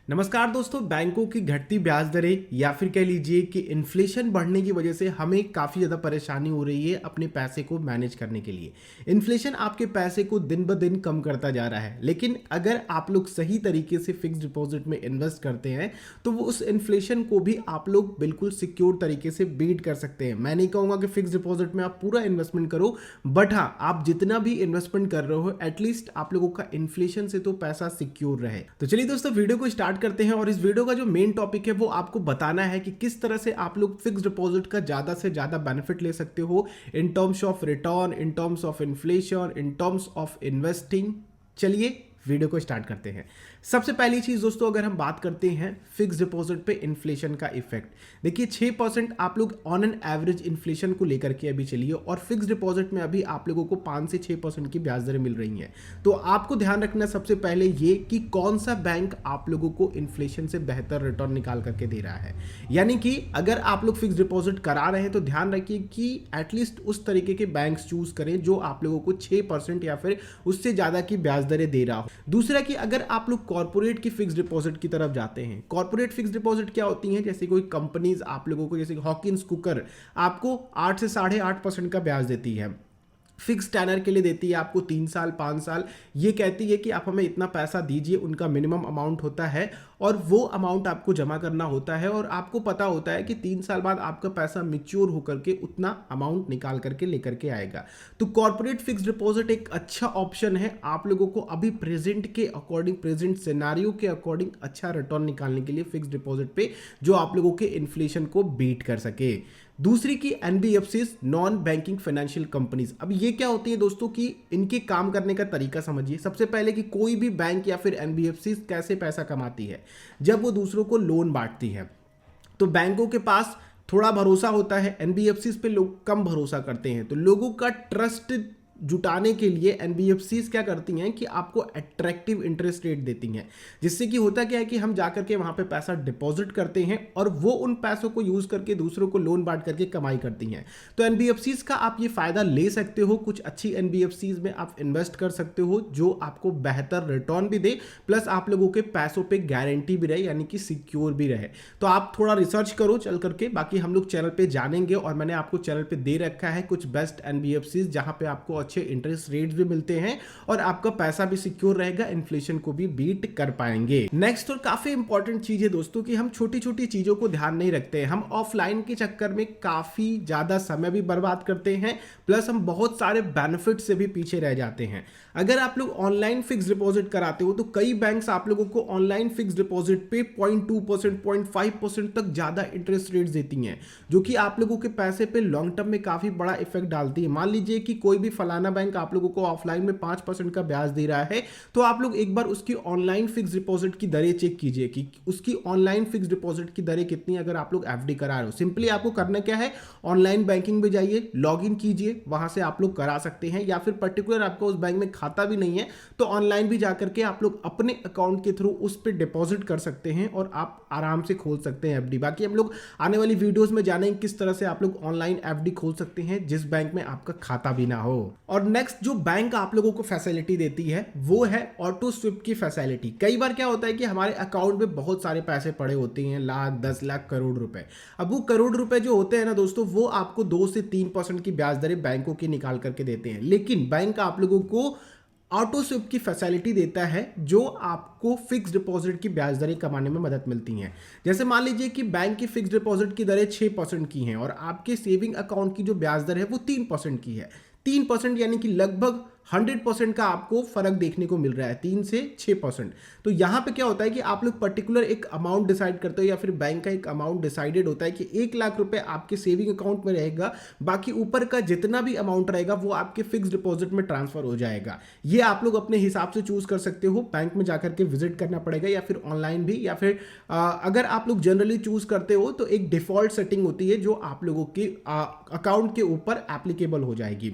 नमस्कार दोस्तों। बैंकों की घटती ब्याज दरें या फिर कह लीजिए कि इन्फ्लेशन बढ़ने की वजह से हमें काफ़ी ज़्यादा परेशानी हो रही है अपने पैसे को मैनेज करने के लिए। इन्फ्लेशन आपके पैसे को दिन ब दिन कम करता जा रहा है, लेकिन अगर आप लोग सही तरीके से फिक्स डिपॉजिट में इन्वेस्ट करते हैं तो वो उस इन्फ्लेशन को भी आप लोग बिल्कुल सिक्योर तरीके से बीट कर सकते हैं। मैं नहीं कहूँगा कि फिक्स डिपॉजिट में आप पूरा इन्वेस्टमेंट करो, बट हाँ, आप जितना भी इन्वेस्टमेंट कर रहे हो एटलीस्ट आप लोगों का इन्फ्लेशन से तो पैसा सिक्योर रहे। तो चलिए दोस्तों, वीडियो को स्टार्ट करते हैं। और इस वीडियो का जो मेन टॉपिक है वो आपको बताना है कि किस तरह से आप लोग फिक्स डिपॉजिट का ज्यादा से ज्यादा बेनिफिट ले सकते हो in terms of return, in terms of inflation, in terms of investing. चलिए वीडियो को स्टार्ट करते हैं। सबसे पहली चीज दोस्तों, अगर हम बात करते हैं फिक्स डिपॉजिट पे इन्फ्लेशन का इफेक्ट, देखिए 6% आप लोग ऑन एन एवरेज इन्फ्लेशन को लेकर के अभी चलिए, और फिक्स डिपॉजिट में अभी आप लोगों को 5 से 6% की ब्याज दरें मिल रही हैं। तो आपको ध्यान रखना सबसे पहले ये कि कौन सा बैंक आप लोगों को इन्फ्लेशन से बेहतर रिटर्न निकाल करके दे रहा है। यानी कि अगर आप लोग फिक्स डिपॉजिट करा रहे हैं तो ध्यान रखिए कि एटलीस्ट उस तरीके के बैंक चूज करें जो आप लोगों को 6% या फिर उससे ज्यादा की ब्याज दरें दे रहा हो। दूसरा कि अगर आप लोग कॉर्पोरेट की फिक्स डिपॉजिट की तरफ जाते हैं, कॉर्पोरेट फिक्स डिपॉजिट क्या होती हैं, जैसे कोई कंपनीज आप लोगों को, जैसे हॉकिंस कुकर आपको 8 से 8.5% का ब्याज देती है, फिक्स टेनर के लिए देती है आपको 3 साल 5 साल। ये कहती है कि आप हमें इतना पैसा दीजिए, उनका मिनिमम अमाउंट होता है और वो अमाउंट आपको जमा करना होता है, और आपको पता होता है कि 3 साल बाद आपका पैसा मैच्योर होकर के उतना अमाउंट निकाल करके लेकर के आएगा। तो कॉर्पोरेट फिक्स डिपॉजिट एक अच्छा ऑप्शन है आप लोगों को अभी प्रेजेंट के अकॉर्डिंग, प्रेजेंट सिनेरियो के अकॉर्डिंग अच्छा रिटर्न निकालने के लिए फिक्स डिपॉजिट पे, जो आप लोगों के इन्फ्लेशन को बीट कर सके। दूसरी की NBFCs, non banking financial companies. अब ये क्या होती है दोस्तों कि इनके काम करने का तरीका समझिए। सबसे पहले कि कोई भी बैंक या फिर एनबीएफसीज कैसे पैसा कमाती है, जब वो दूसरों को लोन बांटती है तो बैंकों के पास थोड़ा भरोसा होता है, एनबीएफसीज पे लोग कम भरोसा करते हैं, तो लोगों का ट्रस्ट जुटाने के लिए एनबीएफसीज क्या करती हैं कि आपको अट्रैक्टिव इंटरेस्ट रेट देती हैं, जिससे कि होता क्या है कि हम जाकर के वहां पे पैसा डिपॉजिट करते हैं और वो उन पैसों को यूज करके दूसरों को लोन बांट करके कमाई करती हैं। तो एनबीएफसीज का आप ये फायदा ले सकते हो, कुछ अच्छी एनबीएफसीज में आप इन्वेस्ट कर सकते हो जो आपको बेहतर रिटर्न भी दे, प्लस आप लोगों के पैसों पे गारंटी भी रहे, यानी कि सिक्योर भी रहे। तो आप थोड़ा रिसर्च करो चल करके, बाकी हम लोग चैनल पे जानेंगे और मैंने आपको चैनल पे दे रखा है कुछ बेस्ट एनबीएफसीज जहां पे आपको अच्छे इंटरेस्ट रेट्स भी मिलते हैं और आपका पैसा भी सिक्योर रहेगा, इन्फ्लेशन को भी बीट कर पाएंगे। नेक्स्ट और काफी इंपॉर्टेंट चीज है दोस्तों कि हम छोटी छोटी चीजों को ध्यान नहीं रखते हैं। हम ऑफलाइन के चक्कर में काफी ज्यादा समय भी बर्बाद करते हैं, प्लस हम बहुत सारे बेनिफिट से भी पीछे रह जाते हैं। अगर आप लोग ऑनलाइन फिक्स डिपॉजिट कराते हो तो कई बैंक्स आप लोगों को ऑनलाइन फिक्स डिपॉजिट पे 0.2%, 0.5% तक ज्यादा इंटरेस्ट रेट्स देती हैं, जो कि आप लोगों के पैसे पे लॉन्ग टर्म में काफी बड़ा इफेक्ट डालती है। मान लीजिए कि कोई भी फलाना बैंक आप लोगों को ऑफलाइन में 5% का ब्याज दे रहा है, तो आप लोग एक बार उसकी ऑनलाइन फिक्स डिपॉजिट की दरें चेक कीजिए कि उसकी ऑनलाइन फिक्स डिपॉजिट की दरें कितनी। अगर आप लोग एफडी करा रहे हो, सिंपली आपको करना क्या है, ऑनलाइन बैंकिंग में जाइए, लॉग इन कीजिए, वहां से आप लोग करा सकते हैं, या फिर पर्टिकुलर आपका उस बैंक में खाता भी नहीं है तो ऑनलाइन भी जाकर के आप लोग अपने अकाउंट के थ्रू उस पर डिपॉजिट कर सकते हैं और आप आराम से खोल सकते हैं एफडी। बाकी हम लोग आने वाली वीडियोस में जानेंगे किस तरह से आप लोग ऑनलाइन एफडी खोल सकते हैं जिस बैंक में आपका खाता भी ना हो। और नेक्स्ट जो बैंक आप लोगों को फैसिलिटी देती है वो है ऑटो स्विप की फैसिलिटी। कई बार क्या होता है कि हमारे अकाउंट में बहुत सारे पैसे पड़े होते हैं, लाख, 10 लाख, करोड़ रुपए। अब वो करोड़ रुपए जो होते हैं ना दोस्तों, वो आपको 2 से 3% की ब्याज दरें बैंकों की निकाल करके देते हैं, लेकिन बैंक आप लोगों को ऑटो स्विप की फैसिलिटी देता है जो आपको फिक्स डिपॉजिट की ब्याज दरें कमाने में मदद मिलती हैं। जैसे मान लीजिए कि बैंक की फिक्स डिपॉजिट की दरें 6% की हैं और आपके सेविंग अकाउंट की जो ब्याज दर है वो 3% की है। 3% यानी कि लगभग 100% का आपको फर्क देखने को मिल रहा है, 3 से 6%। तो यहां पे क्या होता है कि आप लोग पर्टिकुलर एक अमाउंट डिसाइड करते हो, या फिर बैंक का एक अमाउंट डिसाइडेड होता है कि 1 लाख रुपए आपके सेविंग अकाउंट में रहेगा, बाकी ऊपर का जितना भी अमाउंट रहेगा वो आपके फिक्स डिपॉजिट में ट्रांसफर हो जाएगा। ये आप लोग अपने हिसाब से चूज कर सकते हो, बैंक में जाकर के विजिट करना पड़ेगा या फिर ऑनलाइन भी, या फिर अगर आप लोग जनरली चूज करते हो तो एक डिफॉल्ट सेटिंग होती है जो आप लोगों के अकाउंट के ऊपर एप्लीकेबल हो जाएगी।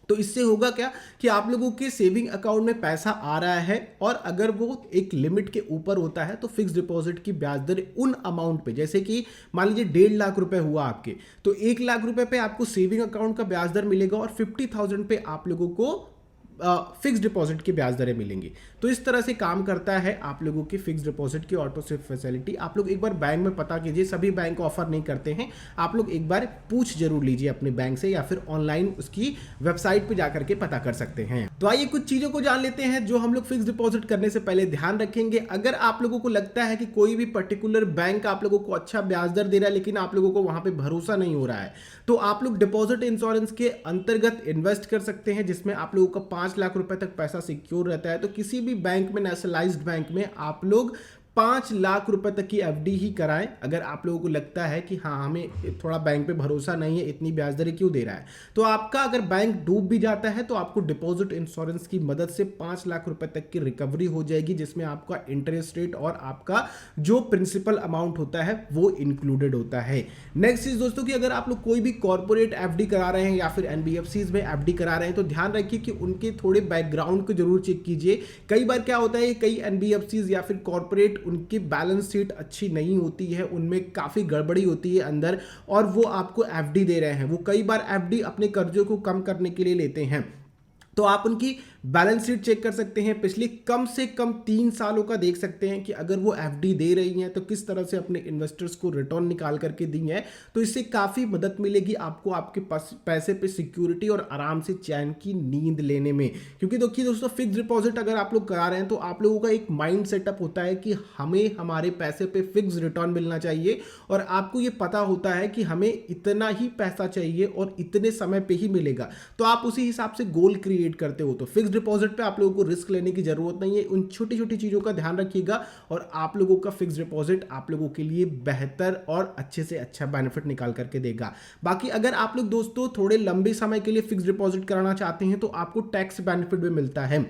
तो इससे होगा क्या कि आप लोगों के सेविंग अकाउंट में पैसा आ रहा है, और अगर वो एक लिमिट के ऊपर होता है तो फिक्स डिपॉजिट की ब्याज दर उन अमाउंट पे, जैसे कि मान लीजिए 1.5 लाख रुपए हुआ आपके, तो 1 लाख रुपए पे आपको सेविंग अकाउंट का ब्याज दर मिलेगा और 50,000 पे आप लोगों को फिक्स डिपॉजिट की ब्याज दरें मिलेंगी। तो इस तरह से काम करता है आप लोगों की फिक्स डिपॉजिट की ऑटो स्विप फैसिलिटी। आप लोग एक बार बैंक में पता कीजिए, सभी बैंक ऑफर नहीं करते हैं, आप लोग एक बार पूछ जरूर लीजिए अपने बैंक से, या फिर ऑनलाइन उसकी वेबसाइट पे जाकर के पता कर सकते हैं। तो आइए कुछ चीजों को जान लेते हैं जो हम लोग फिक्स डिपॉजिट करने से पहले ध्यान रखेंगे। अगर आप लोगों को लगता है कि कोई भी पर्टिकुलर बैंक आप लोगों को अच्छा ब्याज दर दे रहा है लेकिन आप लोगों को वहां पे भरोसा नहीं हो रहा है, तो आप लोग डिपॉजिट इंश्योरेंस के अंतर्गत इन्वेस्ट कर सकते हैं, जिसमें आप लोगों का 5 लाख रुपए तक पैसा सिक्योर रहता है। तो किसी भी बैंक में, नेशनलाइज्ड बैंक में आप लोग 5 लाख रुपए तक की एफडी ही कराएं। अगर आप लोगों को लगता है कि हाँ हमें थोड़ा बैंक पे भरोसा नहीं है, इतनी ब्याज दरें क्यों दे रहा है, तो आपका अगर बैंक डूब भी जाता है तो आपको डिपॉजिट इंश्योरेंस की मदद से 5 लाख रुपए तक की रिकवरी हो जाएगी, जिसमें आपका इंटरेस्ट रेट और आपका जो प्रिंसिपल अमाउंट होता है वो इंक्लूडेड होता है। नेक्स्ट चीज दोस्तों कि अगर आप लोग कोई भी कॉर्पोरेट एफडी करा रहे हैं या फिर एनबीएफसीज में एफडी करा रहे हैं, तो ध्यान रखिए कि उनके थोड़े बैकग्राउंड को जरूर चेक कीजिए। कई बार क्या होता है, कई एनबीएफसीज या फिर कॉर्पोरेट, उनकी बैलेंस शीट अच्छी नहीं होती है, उनमें काफी गड़बड़ी होती है अंदर, और वो आपको एफडी दे रहे हैं। वो कई बार एफडी अपने कर्जों को कम करने के लिए लेते हैं, तो आप उनकी बैलेंस शीट चेक कर सकते हैं, पिछले कम से कम 3 सालों का देख सकते हैं कि अगर वो एफडी दे रही हैं तो किस तरह से अपने इन्वेस्टर्स को रिटर्न निकाल करके दी है। तो इससे काफ़ी मदद मिलेगी आपको आपके पास पैसे पे सिक्योरिटी और आराम से चैन की नींद लेने में। क्योंकि देखिए दोस्तों, फिक्स डिपॉजिट अगर आप लोग करा रहे हैं तो आप लोगों का एक माइंड सेटअप होता है कि हमें हमारे पैसे पे फिक्स रिटर्न मिलना चाहिए, और आपको ये पता होता है कि हमें इतना ही पैसा चाहिए और इतने समय पे ही मिलेगा। तो आप उसी हिसाब से गोल क्रिएट करते हो। तो फिक्स डिपॉजिट पे आप लोगों को रिस्क लेने की जरूरत नहीं है। उन छोटी छोटी चीजों का ध्यान रखिएगा और आप लोगों का फिक्स डिपॉजिट आप लोगों के लिए बेहतर और अच्छे से अच्छा बेनिफिट निकाल करके देगा। बाकी अगर आप लोग दोस्तों थोड़े लंबे समय के लिए फिक्स डिपॉजिट कराना चाहते हैं तो आपको टैक्स बेनिफिट भी मिलता है।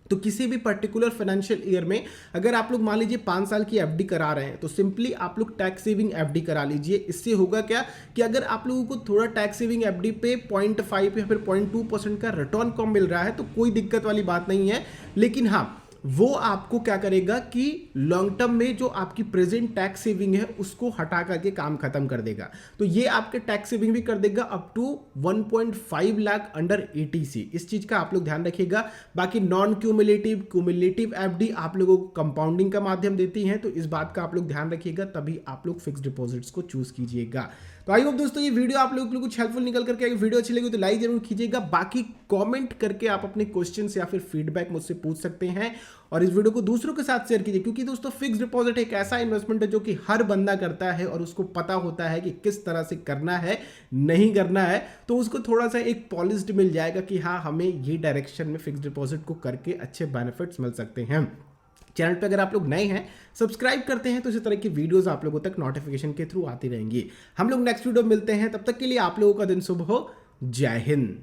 तो किसी भी पर्टिकुलर फाइनेंशियल ईयर में अगर आप लोग मान लीजिए 5 साल की एफडी करा रहे हैं, तो सिंपली आप लोग टैक्स सेविंग एफडी करा लीजिए। इससे होगा क्या कि अगर आप लोगों को थोड़ा टैक्स सेविंग एफडी पे 0.5 या फिर 0.2% का रिटर्न कम मिल रहा है तो कोई दिक्कत वाली बात नहीं है। लेकिन हाँ, वो आपको क्या करेगा कि लॉन्ग टर्म में जो आपकी प्रेजेंट टैक्स सेविंग है उसको हटा करके काम खत्म कर देगा। तो ये आपके टैक्स सेविंग भी कर देगा up to 1.5 lakh under eighty C. इस चीज का आप लोग ध्यान रखिएगा। बाकी नॉन क्यूमुलेटिव, क्यूमुलेटिव एफडी आप लोगों को कंपाउंडिंग का माध्यम देती हैं, तो इस बात का आप लोग ध्यान रखिएगा, तभी आप लोग फिक्स डिपॉजिट्स को चूज कीजिएगा। तो आई होप दोस्तों ये वीडियो आप लोगों के लिए कुछ हेल्पफुल निकल करके आएगी। वीडियो अच्छी लगी तो लाइक जरूर कीजिएगा। बाकी कमेंट करके आप अपने क्वेश्चंस या फिर फीडबैक मुझसे पूछ सकते हैं, और इस वीडियो को दूसरों के साथ शेयर कीजिए, क्योंकि दोस्तों फिक्स डिपॉजिट एक ऐसा इन्वेस्टमेंट है जो कि हर बंदा करता है और उसको पता होता है कि किस तरह से करना है, नहीं करना है। तो उसको थोड़ा सा एक पॉलिश्ड मिल जाएगा कि हाँ हमें ये डायरेक्शन में फिक्स डिपॉजिट को करके अच्छे बेनिफिट्स मिल सकते हैं। चैनल पे अगर आप लोग नए हैं, सब्सक्राइब करते हैं तो इसी तरह की वीडियोस आप लोगों तक नोटिफिकेशन के थ्रू आती रहेंगी। हम लोग नेक्स्ट वीडियो मिलते हैं, तब तक के लिए आप लोगों का दिन शुभ हो। जय हिंद।